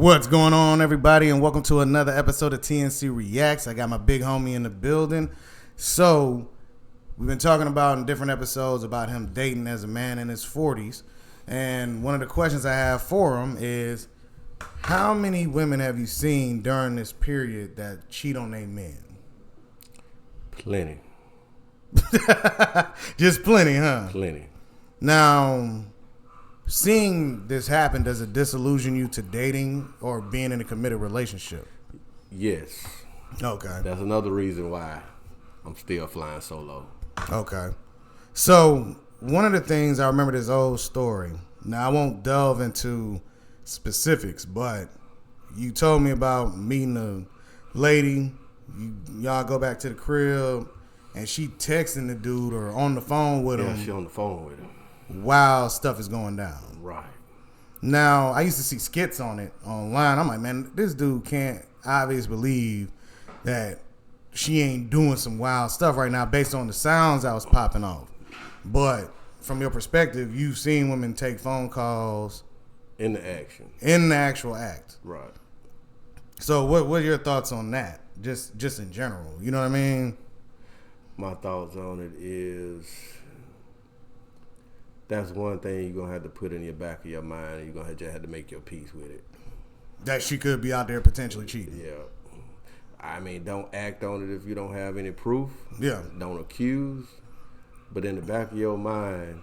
What's going on, everybody, and welcome to another episode of TNC Reacts. I got my big homie in the building. So, we've been talking about in different episodes about him dating as a man in his 40s. And one of the questions I have for him is, how many women have you seen during this period that cheat on their men? Plenty. Just plenty, huh? Plenty. Now, seeing this happen, does it disillusion you to dating or being in a committed relationship? Yes. Okay. That's another reason why I'm still flying solo. Okay. So, one of the things, I remember this old story. Now, I won't delve into specifics, but you told me about meeting a lady. Y'all go back to the crib, and she texting the dude or on the phone with him. Yeah, she on the phone with him. While stuff is going down. Right. Now, I used to see skits on it online. I'm like, man, this dude can't obviously believe that she ain't doing some wild stuff right now based on the sounds that was popping off. But from your perspective, you've seen women take phone calls in the action. In the actual act. Right. So what are your thoughts on that? Just in general. You know what I mean? My thoughts on it is that's one thing you're going to have to put in your back of your mind, and you're going to just have to make your peace with it. That she could be out there potentially cheating. Yeah. I mean, don't act on it if you don't have any proof. Yeah. Don't accuse. But in the back of your mind,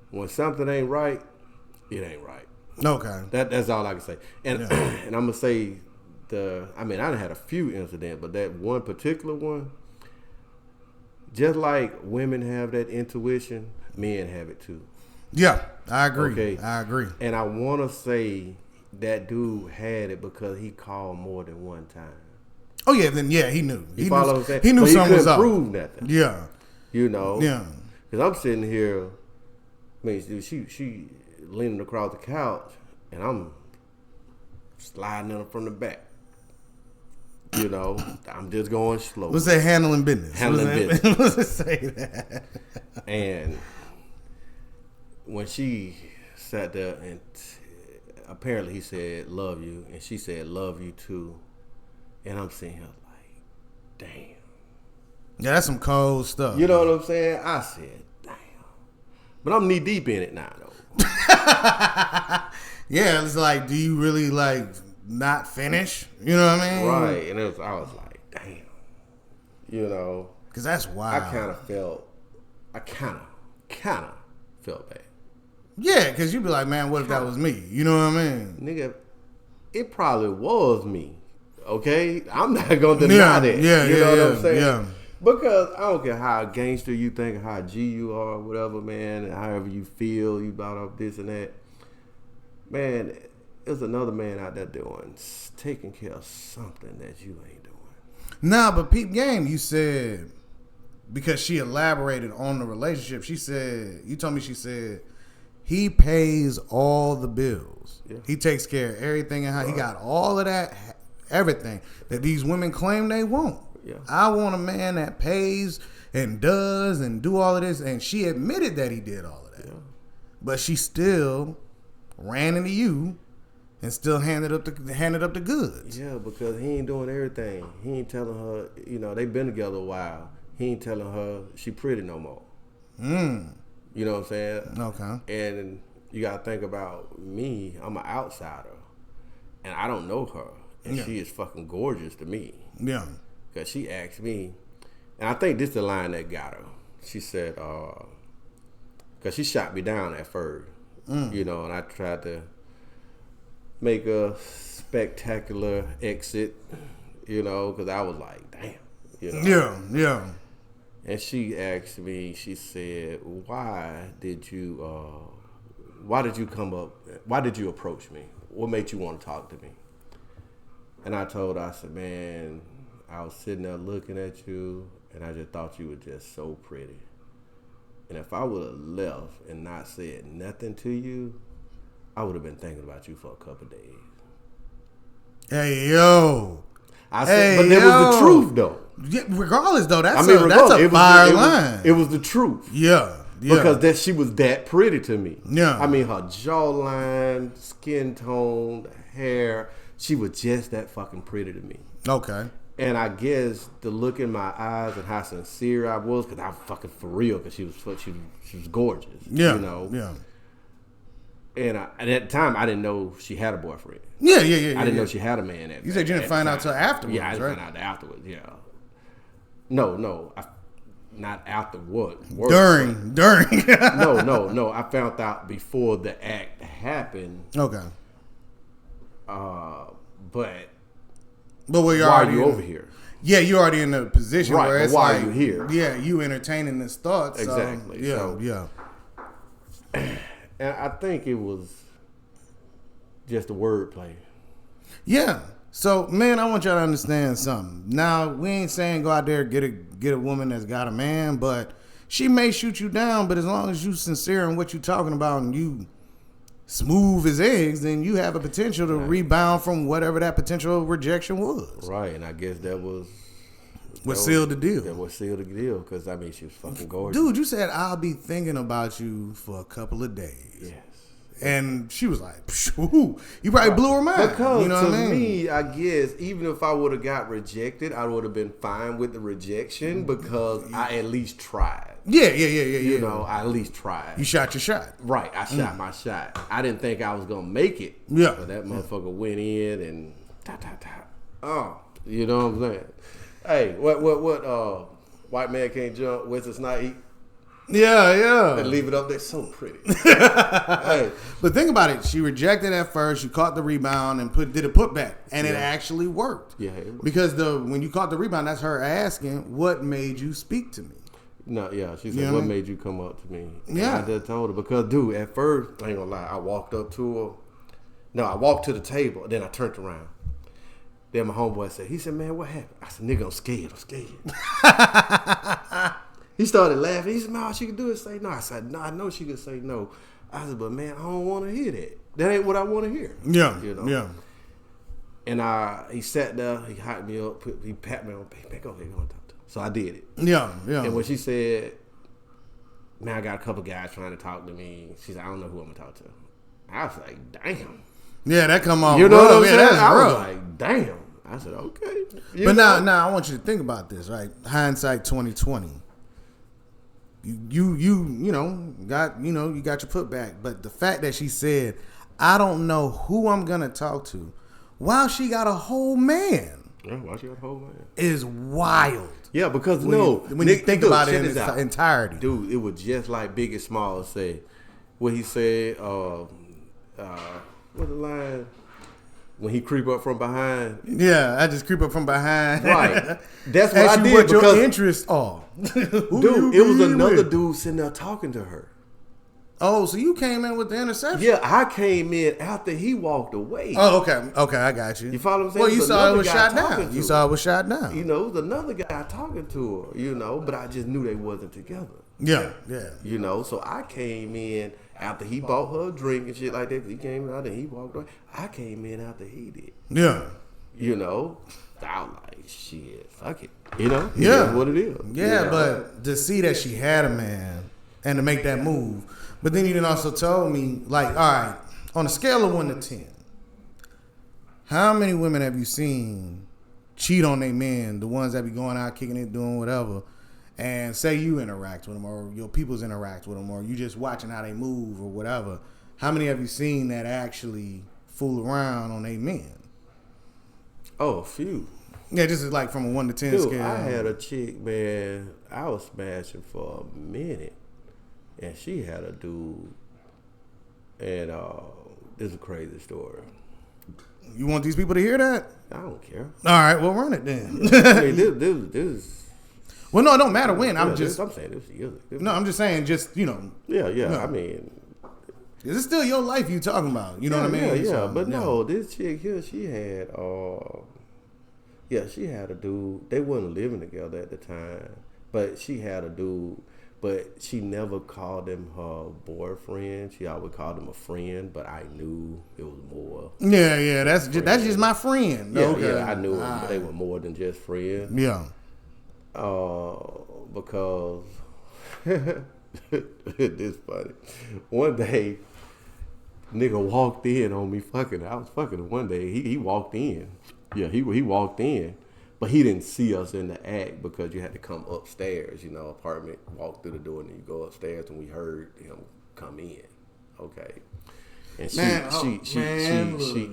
when something ain't right, it ain't right. Okay. That's all I can say. And yeah. And I'm going to say I done had a few incidents, but that one particular one, just like women have that intuition, men have it too. Yeah, I agree. Okay. I agree. And I want to say that dude had it because he called more than one time. Oh, yeah, then, yeah, he knew. He knew, what I'm saying? He knew something was up. He couldn't prove nothing. Yeah. You know? Yeah. Because I'm sitting here, I mean, she leaning across the couch, and I'm sliding in her from the back. You know, I'm just going slow. What's that, handling business? Handling business. Let's just say that. And when she sat there and apparently he said, love you. And she said, love you too. And I'm sitting here like, damn. Yeah, that's some cold stuff. You know what I'm saying? I said, damn. But I'm knee deep in it now, though. Yeah, it's like, do you really like not finish? You know what I mean? Right. And I was like, damn. You know. Because that's wild. I kind of felt bad. Yeah, because you'd be like, man, what if that was me? You know what I mean? Nigga, it probably was me. Okay? I'm not going to deny that. Yeah, you know what I'm saying? Yeah. Because I don't care how gangster you think, how G you are, whatever, man, and however you feel, you brought up this and that. Man, there's another man out there taking care of something that you ain't doing. Nah, but peep game, you said, because she elaborated on the relationship, she said, he pays all the bills. Yeah. He takes care of everything, and how he got all of that, everything that these women claim they want. Yeah. I want a man that pays and does and do all of this, and she admitted that he did all of that. Yeah. But she still ran into you and still handed up the goods. Yeah, because he ain't doing everything. He ain't telling her, you know, they been together a while. He ain't telling her she pretty no more. You know what I'm saying? Okay. And you got to think about me. I'm an outsider, and I don't know her, and she is fucking gorgeous to me. Yeah. Because she asked me, and I think this is the line that got her. She said, because she shot me down at first, you know, and I tried to make a spectacular exit, you know, because I was like, damn, you know. Yeah. And she asked me, she said, why did you approach me? What made you want to talk to me? And I told her, I said, man, I was sitting there looking at you, and I just thought you were just so pretty. And if I would have left and not said nothing to you, I would have been thinking about you for a couple of days. Hey, yo. I said, but that was the truth, though. Yeah, regardless, though, that's a fire line. It was the truth. Yeah. Because she was that pretty to me. Yeah. I mean, her jawline, skin tone, hair, She was just that fucking pretty to me. Okay. And I guess the look in my eyes and how sincere I was, because I was fucking for real, because she was gorgeous. Yeah. You know? Yeah. And at that time, I didn't know she had a boyfriend. Yeah. I didn't know she had a man. You said you didn't find out till afterwards, Yeah, I didn't right? find out afterwards, yeah. No, not afterward. During. No. I found out before the act happened. Okay. But were you why already are you over here? Yeah, you're already in a position Right, where but it's why like, are you here? Yeah, you entertaining this thought. Exactly. So, yeah. And I think it was just a wordplay. Yeah. So, man, I want y'all to understand something. Now, we ain't saying go out there get a woman that's got a man, but she may shoot you down. But as long as you sincere in what you talking about and you smooth as eggs, then you have a potential to rebound from whatever that potential rejection was. Right, and I guess that was What sealed the deal. That was sealed the deal, because I mean, she was fucking gorgeous. Dude, you said I'll be thinking about you for a couple of days. Yes. And she was like, "Phew." You probably blew her mind. Because you know to what I mean? me, I guess even if I would have got rejected, I would have been fine with the rejection because I at least tried. Yeah. You know, I at least tried. You shot your shot. Right, I shot my shot. I didn't think I was gonna make it. Yeah. But that motherfucker went in and oh, you know what I'm saying? Hey, what white man can't jump, Wesley Snipes eat. Yeah. And leave it up there, so pretty. Hey. But think about it. She rejected at first. She caught the rebound and did a putback, and it actually worked. Yeah, it worked. Because when you caught the rebound, that's her asking, "What made you speak to me?" No, yeah. She said, You know what what I mean? made you come up to me? And Yeah. I just told her, because, dude, at first, I ain't gonna lie, I walked up to her. No, I walked to the table, and then I turned around. Then my homeboy said, man, what happened? I said, nigga, I'm scared. He started laughing. He said, man, all she could do is say no. I said, no, I know she could say no. I said, but man, I don't want to hear that. That ain't what I want to hear. Yeah. You know? Yeah. And he sat there, he hyped me up, he pat me on, hey, go ahead, go and talk to her. So I did it. Yeah. And when she said, man, I got a couple guys trying to talk to me, she said, I don't know who I'm going to talk to. I was like, damn. Yeah, that come off. You know rough. what I'm Yeah, saying? that's I was rough. like, damn. I said, okay. But now I want you to think about this, right? Hindsight 2020. You got your putback, but the fact that she said, I don't know who I'm gonna talk to, while she got a whole man, Yeah, why she got a whole man? is wild. Yeah, because When you think about it in its entirety. Dude, it was just like Biggie Smalls said. What he said, what the line? When he creep up from behind. Yeah, I just creep up from behind. Right. That's what Ask I you did what because, your interests are. dude, it was another dude sitting there talking to her. Oh, so you came in with the interception? Yeah, I came in after he walked away. Oh, okay, I got you. You follow what I'm saying? Well, you There's saw it another was guy shot talking down. to You her. saw it was shot down. You know, it was another guy talking to her, but I just knew they wasn't together. Yeah. So I came in after he bought her a drink and shit like that. He came out and he walked away. I came in after he did. Yeah. I was like, shit, fuck it. It Yeah. is what it is. Yeah, but to see that she had a man and to make that move. But then you then also told me, like, all right, on a scale of 1 to 10, how many women have you seen cheat on their men, the ones that be going out, kicking it, doing whatever, and say you interact with them or your peoples interact with them or you just watching how they move or whatever, how many have you seen that actually fool around on their men? Oh, a few. Yeah, just like from a 1 to 10 Dude, scale. I had a chick, man, I was smashing for a minute. And she had a dude. And this is a crazy story. You want these people to hear that? I don't care. All right, well, run it then. I mean, this Well, no, it don't matter when. I'm I'm saying this years ago. No, I'm just saying, Yeah. No. I mean, is it still your life you talking about? You know what I mean? Yeah. So, But no, this chick here, she had, she had a dude. They wasn't living together at the time, but she had a dude. But she never called him her boyfriend. She always called him a friend. But I knew it was more. Yeah. That's just my friend. Yeah, Okay. yeah. I knew they were more than just friends. Yeah. Because this funny. One day, Nigga walked in on me fucking. I was fucking him one day. He walked in. Yeah, he walked in. But he didn't see us in the act because you had to come upstairs, you know, apartment, walk through the door, and then you go upstairs, and we heard him come in. Okay. And she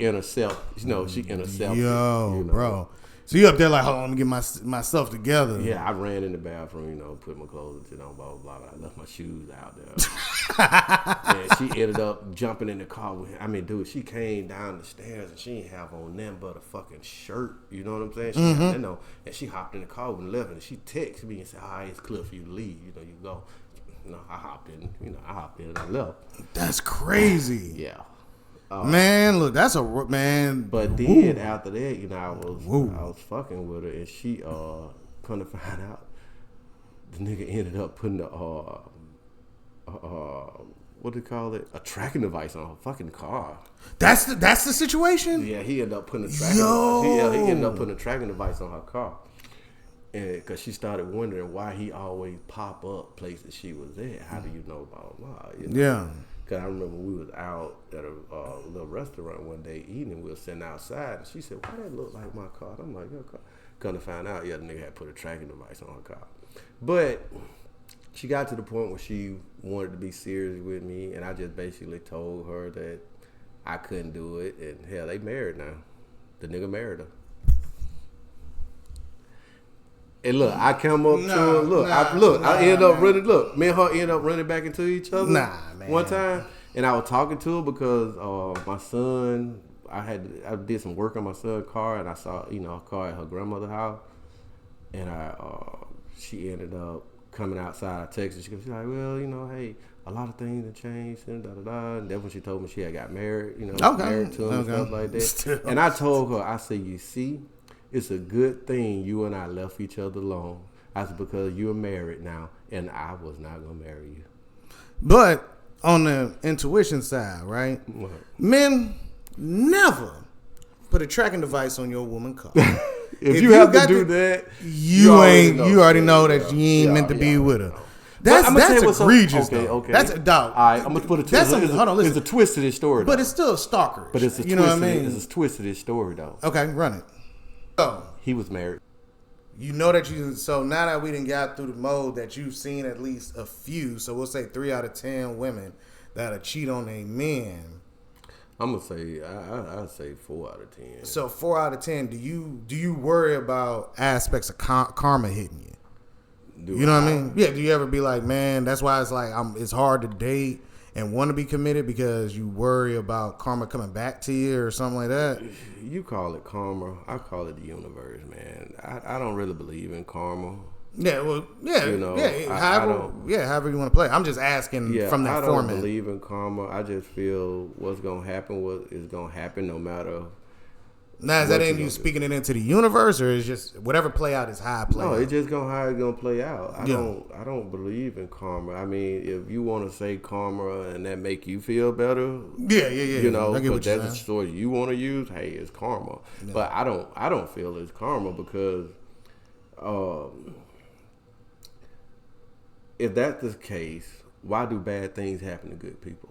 intercepted, she intercepted. Yo, you know. bro. So you up there like, hold on, let me get myself together. Yeah, I ran in the bathroom, put my clothes on, blah, blah, blah. I left my shoes out there. And she ended up jumping in the car with him. I mean, dude, she came down the stairs and she didn't have on nothing but a fucking shirt. You know what I'm saying? She had, and she hopped in the car and left, and she texted me and said, all right, it's clear for you to leave. You go. I hopped in, and I left. That's crazy. Yeah. Man, look, that's a man. But then after that, I was fucking with her, and she come to find out, the nigga ended up putting what do you call it? A tracking device on her fucking car. That's the situation. Yeah, he ended up putting a tracking device. He ended up putting a tracking device on her car, and because she started wondering why he always pop up places she was at. How do you know about blah? Yeah. Cause I remember we was out at a little restaurant one day eating, and we were sitting outside, and she said, "Why that look like my car?" I'm like, "Your car." Come to find out, the nigga had put a tracking device on her car. But she got to the point where she wanted to be serious with me, and I just basically told her that I couldn't do it, and hell, they married now. The nigga married her. And look, I come up to her. I end up running. Look, me and her end up running back into each other. Nah, man. One time, and I was talking to her because my son. I did some work on my son's car, and I saw a car at her grandmother's house, and she ended up coming outside. I texted. She's like, well, hey, a lot of things have changed, and da da da. And then when she told me she had got married, married to him and stuff like that. And I told her, I said, you see. It's a good thing you and I left each other alone. That's because you're married now, and I was not going to marry you. But on the intuition side, right? What? Men never put a tracking device on your woman's car. if you have to do that, you already know that you ain't meant to be with her. That's egregious, though. Okay. That's a dog. All right, I'm gonna put a twist. There's a twist to this story, but it's still stalkerish. But it's a twist. What I mean? It's a twist to this story, though. Okay, run it. Oh, he was married. You know that so now that we done got through the mode that you've seen at least a few, so we'll say 3 out of 10 women that'll cheat on a man. I'm gonna say I'd say 4 out of 10. So 4 out of 10. Do you worry about aspects of karma hitting you? You know what I mean? Yeah. Do you ever be like, man, that's why it's like it's hard to date and want to be committed because you worry about karma coming back to you or something like that? You call it karma. I call it the universe, man. I don't really believe in karma. Yeah, well, yeah, however you want to play. I'm just asking from that format. I don't believe in karma. I just feel what's going to happen is going to happen no matter. Now, is that you speaking it into the universe, or is just whatever play out is how it play out? No, it's just how it's gonna play out. I don't believe in karma. I mean, if you want to say karma and that make you feel better, yeah. But that's a story you want to use. Hey, it's karma. Yeah. But I don't feel it's karma because, if that's the case, why do bad things happen to good people?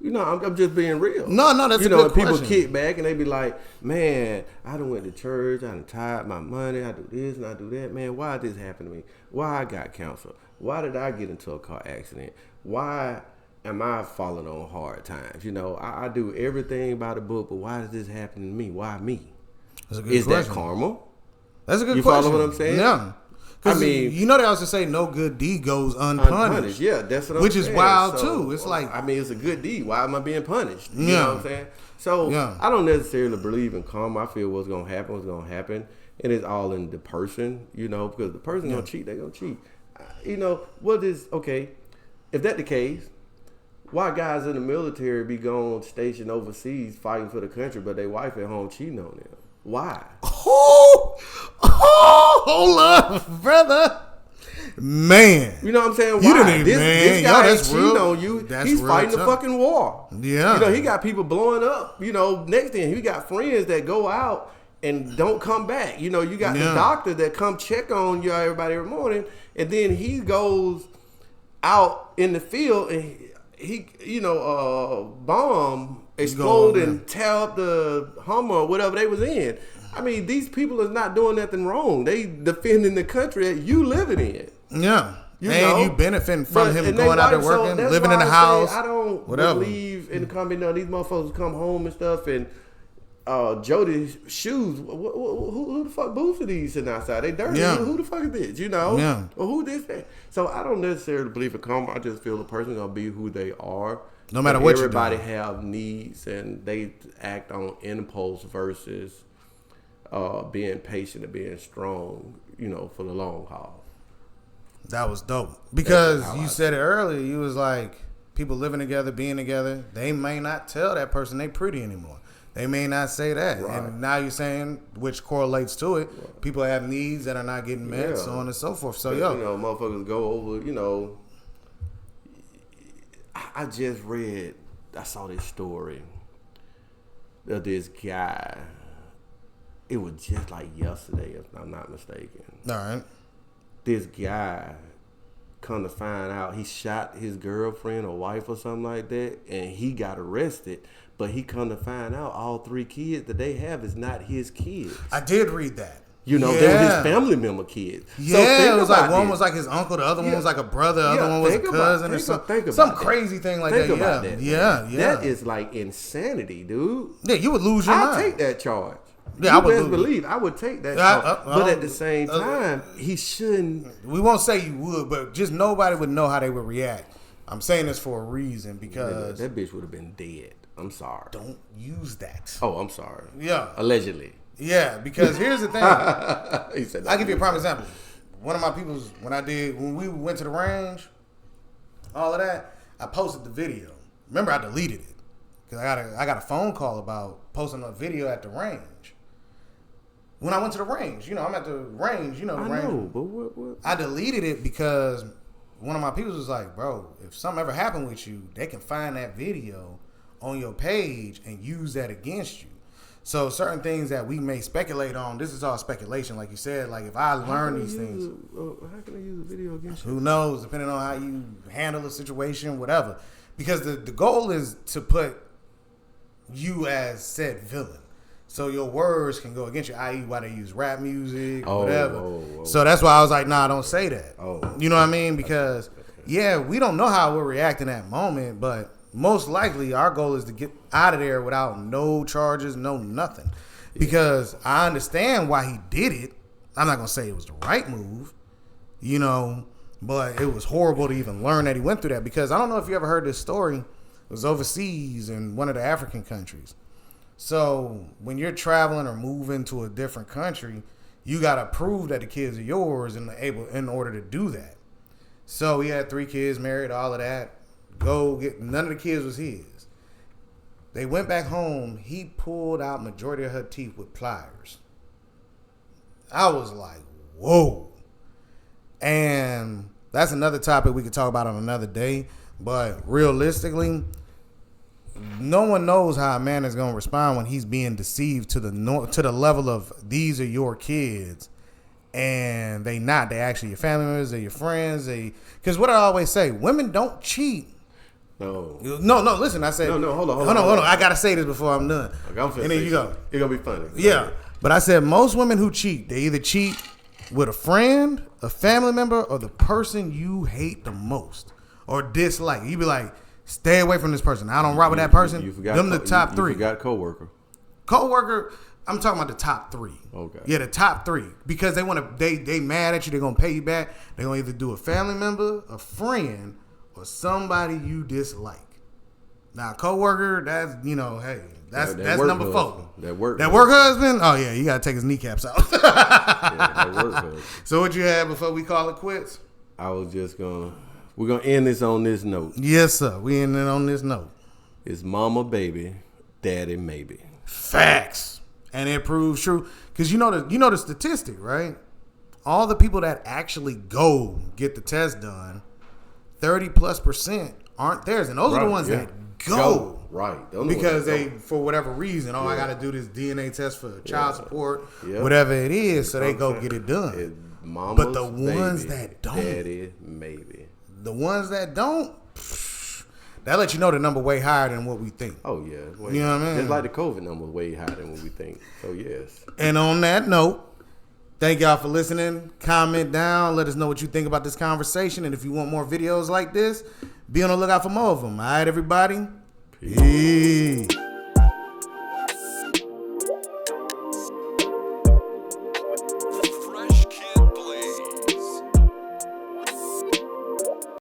I'm just being real. No, that's a good question. People kick back and they be like, man, I done went to church, I done tied my money, I do this and I do that. Man, why did this happen to me? Why I got cancer? Why did I get into a car accident? Why am I falling on hard times? I do everything by the book, but why does this happen to me? Why me? That's a good question. Is that karma? That's a good question. You follow what I'm saying? Yeah. I mean, they also say no good deed goes unpunished. Yeah, that's what I'm saying. Which is wild too. It's like, it's a good deed. Why am I being punished? You know what I'm saying? So I don't necessarily believe in karma. I feel what's gonna happen, and it's all in the person. Because the person gonna cheat, they gonna cheat. If that's the case, why guys in the military be going stationed overseas fighting for the country, but their wife at home cheating on them? Why? Hold up, brother. Man. You know what I'm saying? You Why? didn't even, this guy ain't cheating on you. He's fighting the fucking war. Yeah. He got people blowing up. Next thing, he got friends that go out and don't come back. You got the doctor that come check on everybody every morning, and then he goes out in the field and bomb explode and tear up the Hummer or whatever they was in. I mean, these people is not doing nothing wrong. They defending the country that you living in. Yeah. You benefiting from him going out there working, living in the house. I don't believe in the company. These motherfuckers come home and stuff and Jody's shoes. Who the fuck boosted these sitting outside? They dirty. Yeah. Who the fuck is this? Yeah. Or who this? So I don't necessarily believe in karma. I just feel the person gonna be who they are. No matter what everybody have needs and they act on impulse versus being patient and being strong. For the long haul. That was dope because you said it earlier. You was like people living together, being together. They may not tell that person they pretty anymore. They may not say that. Right. And now you're saying, which correlates to it, right. People have needs that are not getting met, so on and so forth. So, motherfuckers go over, I just I saw this story of this guy. It was just like yesterday, if I'm not mistaken. All right. This guy, come to find out, he shot his girlfriend or wife or something like that, and he got arrested. But he come to find out all 3 kids that they have is not his kids. I did read that. They were his family member kids. Yeah, so it was like one was like his uncle, the other one was like a brother, the other one was a cousin or something. Some crazy thing like that. Yeah. That is like insanity, dude. Yeah, you would lose your mind. I'll take that charge. Yeah, I would best believe I would take that charge. But at the same time, he shouldn't. We won't say you would, but just nobody would know how they would react. I'm saying this for a reason because that bitch would have been dead. I'm sorry. Don't use that. Oh, I'm sorry. Yeah. Allegedly. Yeah, because here's the thing. I'll give you a prime example. One of my people's, when we went to the range, all of that, I posted the video. Remember, I deleted it because I got a phone call about posting a video at the range. When I went to the range, I'm at the range, the range. Know, but what? I deleted it because one of my people was like, bro, if something ever happened with you, they can find that video on your page and use that against you. So certain things that we may speculate on, this is all speculation, like you said. Like if I learn these things, how can I use a video against you? Who knows? Depending on how you handle the situation, whatever. Because the goal is to put you as said villain, so your words can go against you. I.e., why they use rap music, whatever. So that's why I was like, nah, don't say that. You know what I mean? Because we don't know how we'll react in that moment, but most likely our goal is to get out of there without no charges, no nothing. Because I understand why he did it. I'm not going to say it was the right move, but it was horrible to even learn that he went through that. Because I don't know if you ever heard this story. It was overseas in one of the African countries. So when you're traveling or moving to a different country, you got to prove that the kids are yours in order to do that. So he had 3 kids, married, all of that. None of the kids was his. They went back home. He pulled out majority of her teeth with pliers. I was like, whoa. And that's another topic we could talk about on another day. But realistically, no one knows how a man is going to respond when he's being deceived to the level of these are your kids. And they actually your family members, they're your friends. Because what I always say, women don't cheat. No, listen, I said... No, hold on. I got to say this before I'm done. Okay, and then you go. It's going to be funny. Yeah. But I said most women who cheat, they either cheat with a friend, a family member, or the person you hate the most or dislike. You be like, stay away from this person. I don't rock with that person. You forgot them the top 3. You forgot coworker. Coworker, I'm talking about the top 3. Okay. Yeah, the top 3. Because they want to, they mad at you. They're going to pay you back. They're going to either do a family member, a friend, or somebody you dislike. Now, coworker, that's that's number 4. That work husband. Oh yeah, you gotta take his kneecaps out. That work husband. So what you had before we call it quits? I was just we're gonna end this on this note. Yes, sir. We ending on this note. It's mama baby, daddy maybe. Facts, and it proves true because you know the statistic, right? All the people that actually go get the test done, 30+% aren't theirs, and those are the ones that go. Right. Because they, for whatever reason, I got to do this DNA test for child support, whatever it is, so they go get it done. But the ones that don't, daddy maybe. The ones that don't, that lets you know the number way higher than what we think. Oh yeah, You know what I mean? Just like the COVID number way higher than what we think. So yes. And on that note, thank y'all for listening. Comment down. Let us know what you think about this conversation. And if you want more videos like this, be on the lookout for more of them. All right, everybody? Peace.